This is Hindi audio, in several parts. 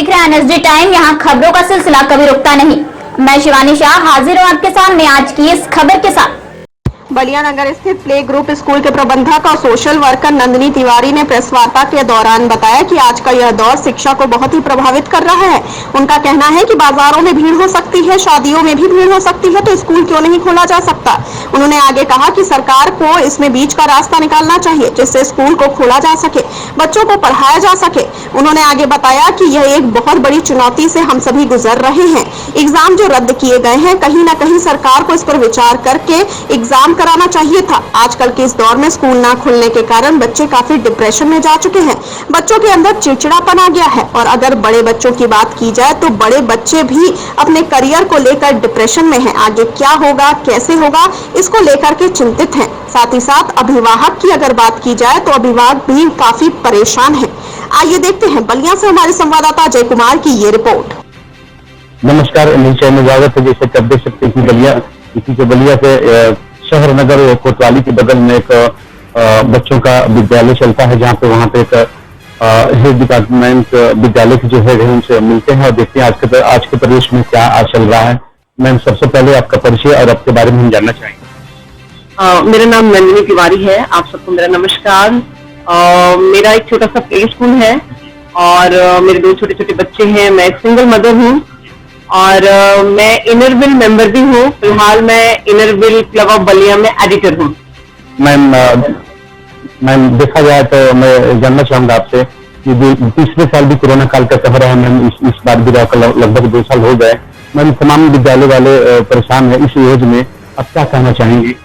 देख रहे हैं एनएसडी टाइम। यहाँ खबरों का सिलसिला कभी रुकता नहीं। मैं शिवानी शाह हाजिर हूँ आपके सामने आज की इस खबर के साथ। बलिया नगर स्थित प्ले ग्रुप स्कूल के प्रबंधक और सोशल वर्कर नंदिनी तिवारी ने प्रेस वार्ता के दौरान बताया कि आज का यह दौर शिक्षा को बहुत ही प्रभावित कर रहा है। उनका कहना है कि बाजारों में भीड़ हो सकती है, शादियों में भी भीड़ हो सकती है, तो स्कूल क्यों नहीं खोला जा सकता। उन्होंने आगे कहा कि सरकार को इसमें बीच का रास्ता निकालना चाहिए जिससे स्कूल को खोला जा सके, बच्चों को पढ़ाया जा सके। उन्होंने आगे बताया कि यह एक बहुत बड़ी चुनौती से हम सभी गुजर रहे हैं। एग्जाम जो रद्द किए गए हैं, कहीं न कहीं सरकार को इस पर विचार करके एग्जाम कराना चाहिए था। आजकल के इस दौर में स्कूल ना खुलने के कारण बच्चे काफी डिप्रेशन में जा चुके हैं। बच्चों के अंदर चिड़चिड़ापन आ गया है और अगर बड़े बच्चों की बात की जाए तो बड़े बच्चे भी अपने करियर को लेकर डिप्रेशन में हैं। आगे क्या होगा, कैसे होगा, इसको लेकर के चिंतित हैं। साथ ही साथ अभिभावक की अगर बात की जाए तो अभिभावक भी काफी परेशान है। आइए देखते हैं बलिया से हमारे संवाददाता जय कुमार की ये रिपोर्ट। नमस्कार, नीचे में स्वागत है। जैसे आप देख सकते हैं कि बलिया के शहर नगर कोतवाली के बगल में एक बच्चों का विद्यालय चलता है, जहाँ पे वहाँ पे एक हेल्थ डिपार्टमेंट विद्यालय के जो हेड है उनसे मिलते हैं और देखते हैं आज के प्रदेश में क्या आज चल रहा है। मैम, सबसे पहले आपका परिचय और आपके बारे में हम जानना चाहेंगे। मेरा नाम नंदिनी तिवारी है। आप सबको मेरा नमस्कार। मेरा एक छोटा सा प्ले स्कूल है और मेरे दो छोटे छोटे बच्चे हैं। मैं एक सिंगल मदर हूँ और मैं इनरविल मेंबर भी हूँ। फिलहाल मैं इनरविल क्लब ऑफ बलिया में एडिटर हूँ। मैम, देखा जाए तो मैं जानना चाहूंगा आपसे कि पिछले साल भी कोरोना काल का कह रहा है मैम, इस बार भी लगभग 2 साल हो गए। मैम, तमाम विद्यालय वाले परेशान है। इस योजना में आप क्या कहना चाहेंगे?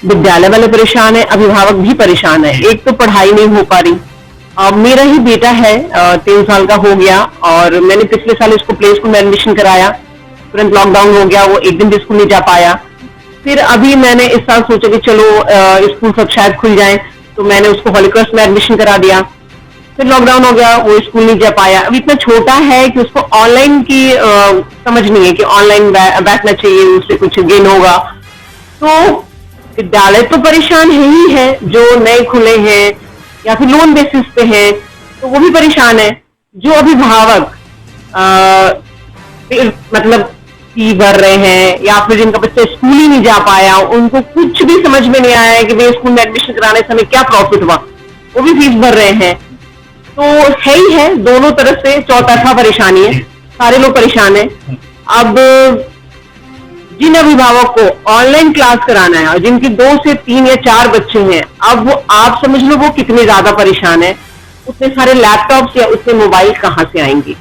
विद्यालय वाले परेशान है, अभिभावक भी परेशान है। एक तो पढ़ाई नहीं हो पा रही। मेरा ही बेटा है, 3 साल का हो गया और मैंने पिछले साल इसको प्ले स्कूल में एडमिशन कराया। तुरंत लॉकडाउन हो गया, वो एक दिन भी स्कूल नहीं जा पाया। फिर अभी मैंने इस साल सोचा कि चलो स्कूल सब शायद खुल जाए, तो मैंने उसको हॉली क्रॉस में एडमिशन करा दिया। फिर लॉकडाउन हो गया, वो स्कूल नहीं जा पाया। अभी इतना छोटा है कि उसको ऑनलाइन की समझ नहीं है कि ऑनलाइन बैठना चाहिए, उससे कुछ गेन होगा। तो विद्यालय तो परेशान ही है, जो नए खुले हैं या फिर लोन बेसिस पे हैं, तो वो भी परेशान है। जो अभिभावक मतलब फी भर रहे हैं या फिर जिनका बच्चा स्कूल ही नहीं जा पाया, उनको कुछ भी समझ में नहीं आया है कि भाई स्कूल में एडमिशन कराने से हमें क्या प्रॉफिट हुआ, वो भी फीस भर रहे हैं। तो है ही है, दोनों तरफ से चौतरफा परेशानी है, सारे लोग परेशान है। अब जिन अभिभावक को ऑनलाइन क्लास कराना है और जिनकी 2 से 3 या 4 बच्चे हैं, अब वो आप समझ लो वो कितने ज्यादा परेशान है। उतने सारे लैपटॉप्स या उतने मोबाइल कहाँ से आएंगे?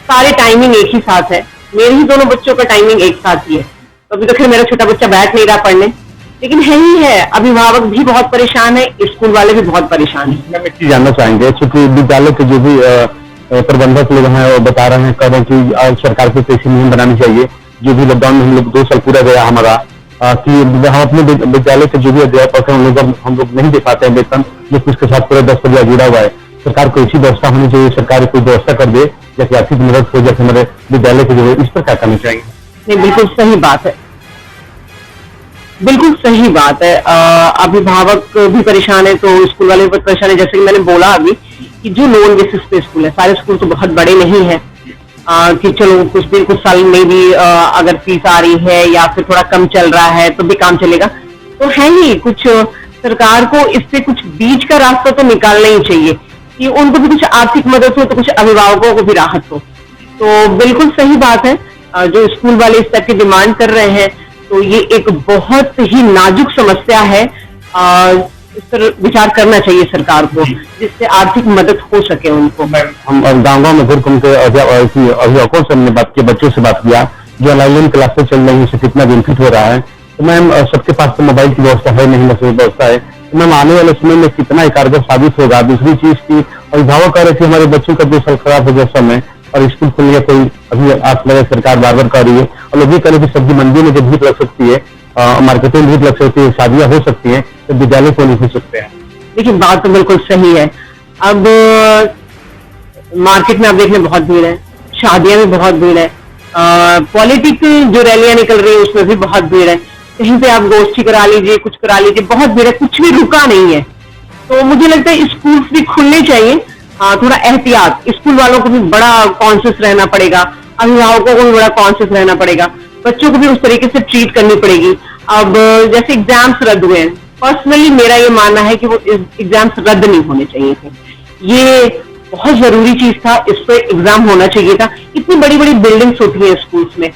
सारे टाइमिंग एक ही साथ है। मेरे ही दोनों बच्चों का टाइमिंग एक साथ ही है। अभी तो खैर मेरा छोटा बच्चा बैठ नहीं रहा पढ़ने, लेकिन है ही है, अभिभावक भी बहुत परेशान है, स्कूल वाले भी बहुत परेशान है। मैं एक चीज जानना चाहेंगे, चूंकि विद्यालय के जो भी प्रबंधक लोग हैं वो बता रहे हैं, कह रहे हैं कि सरकार को ऐसी नियम बनानी चाहिए। जो भी लॉकडाउन में हम लोग 2 साल पूरा गया हमारा, कि हम अपने विद्यालय के जो भी अध्यापक हैं हम लोग नहीं दे पाते हैं वेतन, जो उसके साथ पूरा 10 परिवार जुड़ा हुआ है। सरकार को ऐसी व्यवस्था होनी चाहिए, सरकार कोई व्यवस्था कर दे जैसे आर्थिक मदद हो, जैसे हमारे विद्यालय के जो है, इस पर क्या करना चाहिए? नहीं, बिल्कुल सही बात है, बिल्कुल सही बात है। अभिभावक भी परेशान है तो स्कूल वाले भी परेशान है। जैसे कि मैंने बोला अभी कि जो लोन बेसिस पे स्कूल है, सारे स्कूल तो बहुत बड़े नहीं है कि चलो कुछ साल में भी अगर फीस आ रही है या फिर थोड़ा कम चल रहा है तो भी काम चलेगा। तो है ही, कुछ सरकार को इससे कुछ बीच का रास्ता तो निकालना ही चाहिए कि उनको भी कुछ आर्थिक मदद हो तो कुछ अभिभावकों को भी राहत हो। तो बिल्कुल सही बात है, जो स्कूल वाले इस तरह की डिमांड कर रहे हैं, तो ये एक बहुत ही नाजुक समस्या है। इस पर विचार करना चाहिए सरकार को, जिससे आर्थिक मदद हो सके उनको। हम गाँव में घूम के अभिभावकों से हमने बात की, बच्चों से बात किया जो ऑनलाइन क्लासेस चल रही है, उससे कितना बेनिफिट हो रहा है। तो मैम, सबके पास तो मोबाइल की व्यवस्था है नहीं, बस व्यवस्था है। तो मैम, आने वाले समय में कितना कारगर साबित होगा? दूसरी चीज की अभिभावक कह रहे थे हमारे बच्चों का 2 साल खराब हो गया समय और स्कूल खुल गया, कोई अभी आप लगे सरकार बार कर रही है। और लोग ये कह रहे सब्जी मंडी में जब भीड़ लग सकती है, मार्केटिंग भीड़ लग सकती है, शादियां हो सकती है, तो विद्यालय को नहीं हो सकते हैं। देखिए, बात तो बिल्कुल सही है। अब मार्केट में आप देख लें बहुत भीड़ है, शादियां भी बहुत भीड़ है, पॉलिटिकल जो रैलियां निकल रही है उसमें भी बहुत भीड़ है। कहीं पे आप गोष्ठी करा लीजिए, कुछ करा लीजिए, बहुत भीड़ है, कुछ भी रुका नहीं है। तो मुझे लगता है स्कूल्स भी खुलने चाहिए थोड़ा एहतियात, स्कूल वालों को भी बड़ा कॉन्शियस रहना पड़ेगा, अभिभावकों को भी बड़ा कॉन्शियस रहना पड़ेगा, बच्चों को भी उस तरीके से ट्रीट करनी पड़ेगी। अब जैसे एग्जाम्स रद्द हुए हैं, पर्सनली मेरा ये मानना है कि वो एग्जाम्स रद्द नहीं होने चाहिए थे। ये बहुत जरूरी चीज था, इस पे एग्जाम होना चाहिए था। इतनी बड़ी बड़ी बिल्डिंग्स होती है स्कूल्स में,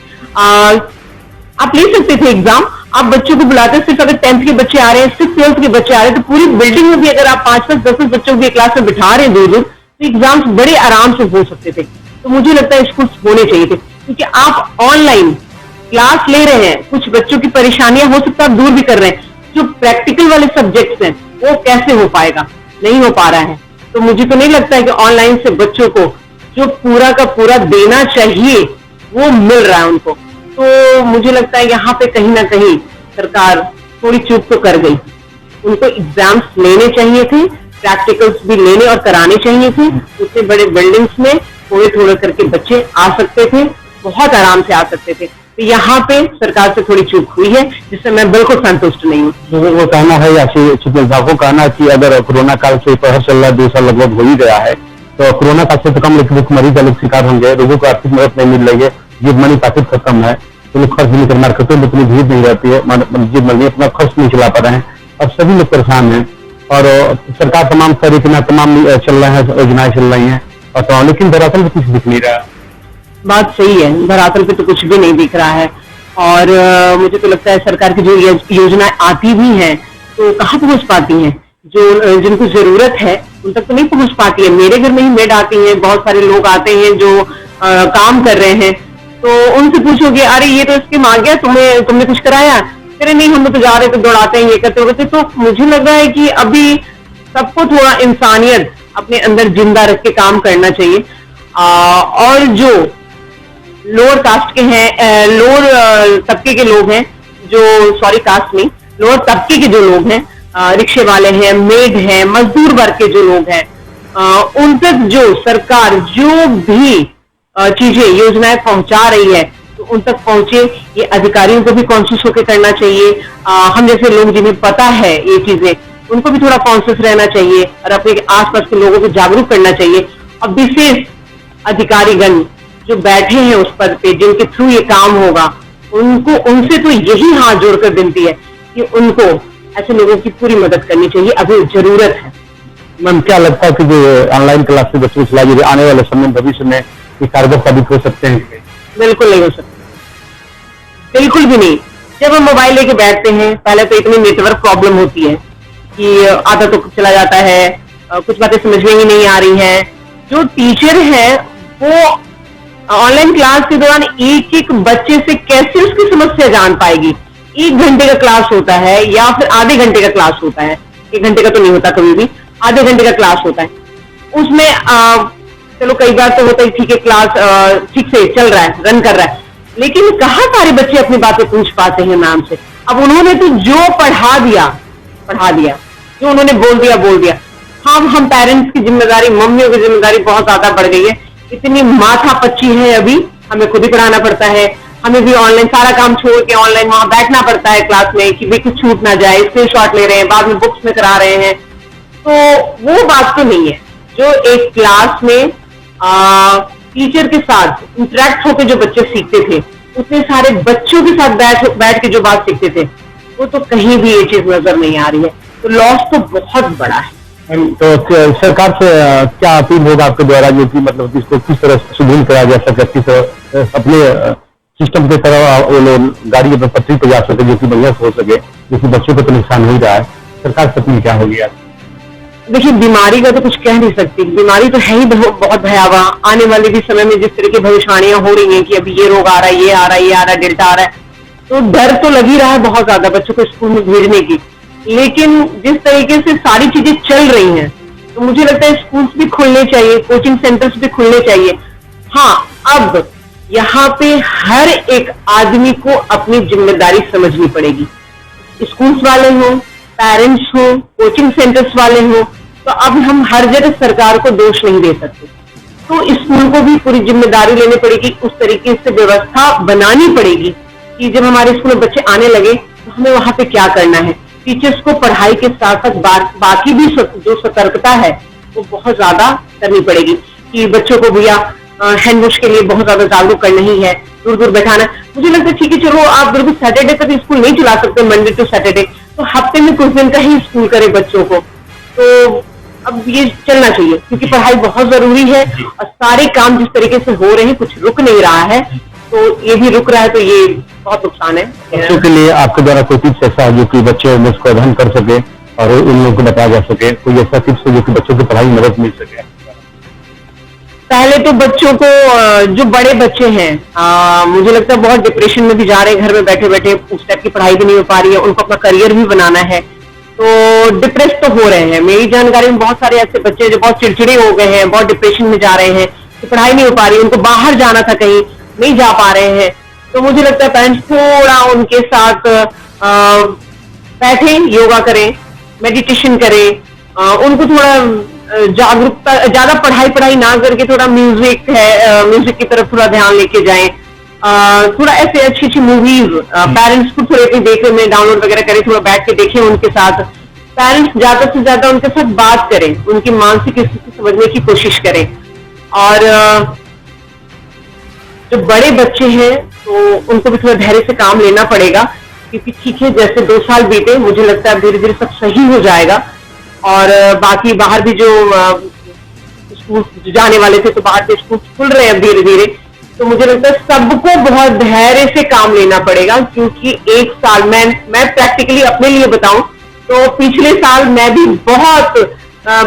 आप ले सकते थे एग्जाम, आप बच्चों को बुलाते, सिर्फ अगर 10th के बच्चे आ रहे हैं, 6th 12th के बच्चे आ रहे हैं, तो पूरी बिल्डिंग में भी अगर आप 5-5 10 बच्चों को क्लास में बिठा रहे हैं दूर दूर, तो एग्जाम्स बड़े आराम से हो सकते थे। तो मुझे लगता है स्कूल होने चाहिए थे, क्योंकि आप ऑनलाइन क्लास ले रहे हैं, कुछ बच्चों की परेशानियां हो सकता है आप दूर भी कर रहे हैं, जो प्रैक्टिकल वाले सब्जेक्ट्स हैं वो कैसे हो पाएगा, नहीं हो पा रहा है। तो मुझे तो नहीं लगता है कि ऑनलाइन से बच्चों को जो पूरा का पूरा देना चाहिए वो मिल रहा है उनको। तो मुझे लगता है यहाँ पे कहीं ना कहीं सरकार थोड़ी चूक तो कर गई। उनको एग्जाम्स लेने चाहिए थे, प्रैक्टिकल्स भी लेने और कराने चाहिए थे। उतने बड़े बिल्डिंग्स में थोड़े थोड़े करके बच्चे आ सकते थे, बहुत आराम से आ सकते थे। तो यहाँ पे सरकार से थोड़ी चूक हुई है, जिससे मैं बिल्कुल संतुष्ट नहीं हूँ। वो कहना है या चिकित्सकों को कहना कि अगर कोरोना काल से पहर चल रहा है, 2 साल लगभग हो ही गया है, तो कोरोना काल से तो कम लेकिन मरीज अलग शिकार होंगे, लोगों को आर्थिक मदद नहीं मिल रही है, जेब मनी पैकेट खत्म है, तो लोग खर्च नहीं कर, मार्केटों में इतनी भीड़ नहीं रहती है, जेब मनी अपना खर्च नहीं चला पा रहे हैं, अब सभी लोग परेशान हैं। और सरकार तमाम तरीके तमाम चल रहे हैं, योजनाएं चल रही हैं, और लेकिन दरअसल में कुछ दिख नहीं रहा। बात सही है, धरातल पे तो कुछ भी नहीं दिख रहा है। और मुझे तो लगता है सरकार की जो योजनाएं आती भी हैं तो कहाँ पहुंच पाती हैं, जो जिनको जरूरत है उन तक तो नहीं पहुंच पाती है। मेरे घर में ही मेड आती हैं, बहुत सारे लोग आते हैं जो काम कर रहे हैं, तो उनसे पूछोगे अरे ये तो स्कीम आ गया, तुमने कुछ कराया? अरे नहीं, हम तो जा रहे थे, दौड़ाते हैं, ये करते। तो मुझे लग रहा है कि अभी सबको थोड़ा इंसानियत अपने अंदर जिंदा रख के काम करना चाहिए। और जो लोअर कास्ट के हैं, लोअर तबके के लोग हैं, जो सॉरी कास्ट नहीं, लोअर तबके के जो लोग हैं, रिक्शे वाले हैं, मेड हैं, मजदूर वर्ग के जो लोग हैं, उन तक जो सरकार जो भी चीजें योजनाएं पहुंचा रही है तो उन तक पहुंचे, ये अधिकारियों को भी कॉन्शियस होकर करना चाहिए। हम जैसे लोग जिन्हें पता है ये चीजें, उनको भी थोड़ा कॉन्शियस रहना चाहिए और अपने आसपास के लोगों को जागरूक करना चाहिए। अब विशेष अधिकारीगण जो बैठे हैं उस पद पे, जिनके थ्रू ये काम होगा, उनसे तो यही हाथ जोड़कर विनती है कि उनको ऐसे लोगों की पूरी मदद करनी चाहिए, अभी जरूरत है। मैम, क्या लगता है कि जो ऑनलाइन क्लास से बच्चों को चलाई आने वाले समय भविष्य में ये कारगर साबित हो सकते हैं? बिल्कुल नहीं हो सकते, बिल्कुल भी नहीं। जब हम मोबाइल लेके बैठते हैं, पहले तो इतनी नेटवर्क प्रॉब्लम होती है कि आधा तो चला जाता है, कुछ बातें समझ में ही नहीं आ रही हैं। जो टीचर है वो ऑनलाइन क्लास के दौरान एक एक बच्चे से कैसे उसकी समस्या जान पाएगी? 1 घंटे का क्लास होता है या फिर आधे घंटे का क्लास होता है, 1 घंटे का तो नहीं होता कभी भी, आधे घंटे का क्लास होता है। उसमें चलो कई बार तो होता है ठीक है, क्लास ठीक से चल रहा है, रन कर रहा है, लेकिन कहाँ सारे बच्चे अपनी बातें पूछ पाते हैं मैम से? अब उन्होंने तो जो पढ़ा दिया, जो उन्होंने बोल दिया। हम पेरेंट्स की जिम्मेदारी, मम्मियों की जिम्मेदारी बहुत ज्यादा बढ़ गई है। इतनी माथा पच्ची है, अभी हमें खुद ही पढ़ाना पड़ता है, हमें भी ऑनलाइन सारा काम छोड़ के ऑनलाइन वहां बैठना पड़ता है क्लास में कि भी कुछ छूट ना जाए। स्क्रीनशॉट ले रहे हैं, बाद में बुक्स में करा रहे हैं, तो वो बात तो नहीं है। जो एक क्लास में टीचर के साथ इंटरेक्ट होकर जो बच्चे सीखते थे, उतने सारे बच्चों के साथ बैठ के जो बात सीखते थे, वो तो कहीं भी ये चीज नजर नहीं आ रही है। तो लॉस तो बहुत बड़ा है। तो सरकार से क्या अपील होगा आपके द्वारा, जो कि मतलब इसको किस तरह सुदृढ़ कराया जा सके, किस तरह अपने सिस्टम की तरह वो लोग गाड़ी अपने पटरी पर जा सके, जो कि बढ़िया से हो सके, जिससे बच्चों को तो नुकसान हो रहा है? सरकार से अपील क्या होगी? देखिए, बीमारी का तो कुछ कह नहीं सकती, बीमारी तो है ही बहुत भयावह। आने वाले भी समय में जिस तरह की भविष्यवाणियां हो रही हैं कि अभी ये रोग आ रहा है, ये आ रहा है, डेल्टा आ रहा है, तो डर तो लग ही रहा है बहुत ज्यादा बच्चों को स्कूल में भेजने की। लेकिन जिस तरीके से सारी चीजें चल रही हैं, तो मुझे लगता है स्कूल्स भी खुलने चाहिए, कोचिंग सेंटर्स भी खुलने चाहिए। हाँ, अब यहाँ पे हर एक आदमी को अपनी जिम्मेदारी समझनी पड़ेगी। स्कूल्स वाले हों, पेरेंट्स हो, कोचिंग सेंटर्स वाले हो, तो अब हम हर जगह सरकार को दोष नहीं दे सकते। तो स्कूल को भी पूरी जिम्मेदारी लेनी पड़ेगी, उस तरीके से व्यवस्था बनानी पड़ेगी कि जब हमारे स्कूल में बच्चे आने लगे तो हमें वहां पे क्या करना है। टीचर्स को पढ़ाई के साथ साथ बाकी भी जो सतर्कता है वो बहुत ज्यादा करनी पड़ेगी कि बच्चों को भैया हैंड वॉश के लिए बहुत ज्यादा जागरूक करना ही है, दूर दूर बैठाना। मुझे लगता है ठीक है चलो आप बिल्कुल सैटरडे तक स्कूल नहीं चला सकते, मंडे टू सैटरडे, तो हफ्ते में कुछ दिन का ही स्कूल करें बच्चों को। तो अब ये चलना चाहिए क्योंकि पढ़ाई बहुत जरूरी है और सारे काम जिस तरीके से हो रहे हैं कुछ रुक नहीं रहा है, तो ये भी रुक रहा है तो ये बहुत नुकसान है। बच्चों के लिए आपके द्वारा कोई टिप्स ऐसा है जो कि बच्चे इसको अध्ययन कर सके और उन लोगों को बताया जा सके, कोई ऐसा टिप्स है जो कि बच्चों की पढ़ाई में मदद मिल सके? पहले तो बच्चों को, जो बड़े बच्चे हैं मुझे लगता है बहुत डिप्रेशन में भी जा रहे हैं, घर में बैठे बैठे उस टाइप की पढ़ाई भी नहीं हो पा रही है, उनको अपना करियर भी बनाना है, तो डिप्रेस तो हो रहे हैं। मेरी जानकारी में बहुत सारे ऐसे बच्चे जो बहुत चिड़चिड़े हो गए हैं, बहुत डिप्रेशन में जा रहे हैं कि पढ़ाई नहीं हो पा रही, उनको बाहर जाना था कहीं नहीं जा पा रहे हैं। तो मुझे लगता है पेरेंट्स थोड़ा उनके साथ बैठे, योगा करें, मेडिटेशन करें, उनको थोड़ा जागरूकता, ज्यादा पढ़ाई ना करके थोड़ा म्यूजिक है, म्यूजिक की तरफ थोड़ा ध्यान लेके जाएं, थोड़ा ऐसे अच्छी मूवीज पेरेंट्स को थोड़े देखने में डाउनलोड वगैरह करें, थोड़ा बैठ के देखें उनके साथ। पेरेंट्स ज्यादा से ज्यादा उनके साथ बात करें, उनकी मानसिक स्थिति समझने की कोशिश करें। और जो बड़े बच्चे हैं तो उनको भी थोड़ा धैर्य से काम लेना पड़ेगा क्योंकि ठीक है जैसे 2 साल बीते, मुझे लगता है धीरे धीरे सब सही हो जाएगा। और बाकी बाहर भी जो स्कूल जाने वाले थे तो बाहर के स्कूल खुल रहे हैं धीरे धीरे, तो मुझे लगता है सबको बहुत धैर्य से काम लेना पड़ेगा क्योंकि 1 साल मैं प्रैक्टिकली अपने लिए बताऊं तो पिछले साल मैं भी बहुत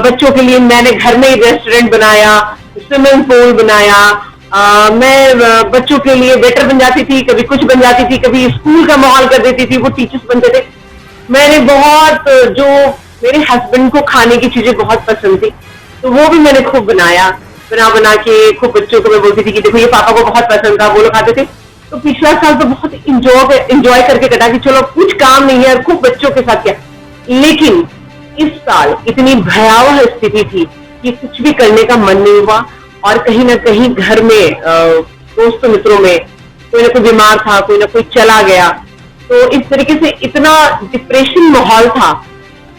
बच्चों के लिए मैंने घर में ही रेस्टोरेंट बनाया, स्विमिंग पूल बनाया, मैं बच्चों के लिए वेटर बन जाती थी, कभी कुछ बन जाती थी, कभी स्कूल का माहौल कर देती थी, वो टीचर्स बनते थे। मैंने बहुत, जो मेरे हस्बैंड को खाने की चीजें बहुत पसंद थी तो वो भी मैंने खूब बनाया, बना के खूब बच्चों को मैं बोलती थी कि देखो ये पापा को बहुत पसंद था, वो लोग खाते थे। तो पिछला साल तो बहुत इंजॉय करके कटा कि चलो कुछ काम नहीं है, खूब बच्चों के साथ किया। लेकिन इस साल इतनी भयावह स्थिति थी कि कुछ भी करने का मन नहीं हुआ और कहीं ना कहीं घर में दोस्तों मित्रों में कोई ना कोई बीमार था, कोई ना कोई चला गया, तो इस तरीके से इतना डिप्रेशन माहौल था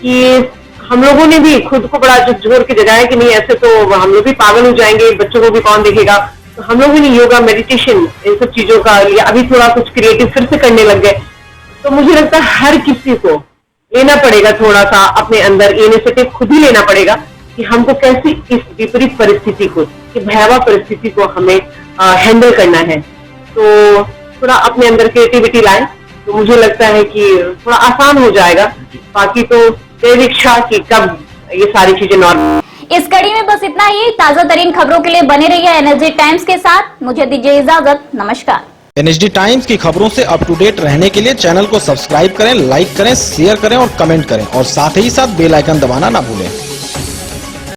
कि हम लोगों ने भी खुद को बड़ा जोर के जगाया कि नहीं ऐसे तो हम लोग भी पागल हो जाएंगे, बच्चों को भी कौन देखेगा। तो हम लोगों ने योगा, मेडिटेशन, इन सब चीजों का लिया, अभी थोड़ा कुछ क्रिएटिव फिर से करने लग गए। तो मुझे लगता है हर किसी को लेना पड़ेगा थोड़ा सा अपने अंदर इनिशिएटिव खुद ही लेना पड़ेगा कि हमको कैसे इस विपरीत परिस्थिति को, इस भयावह परिस्थिति को हमें हैंडल करना है। तो थोड़ा अपने अंदर क्रिएटिविटी लाएं तो मुझे लगता है कि थोड़ा आसान हो जाएगा। बाकी तो इच्छा कि कब ये सारी चीजें नॉर्मल। इस कड़ी में बस इतना ही। ताजा तरीन खबरों के लिए बने रहिए एनएसडी टाइम्स के साथ। मुझे दीजिए इजाजत, नमस्कार। एनएसडी टाइम्स की खबरों से अप टू डेट रहने के लिए चैनल को सब्सक्राइब करें, लाइक करें, शेयर करें और कमेंट करें और साथ ही साथ बेल आइकन दबाना ना भूलें।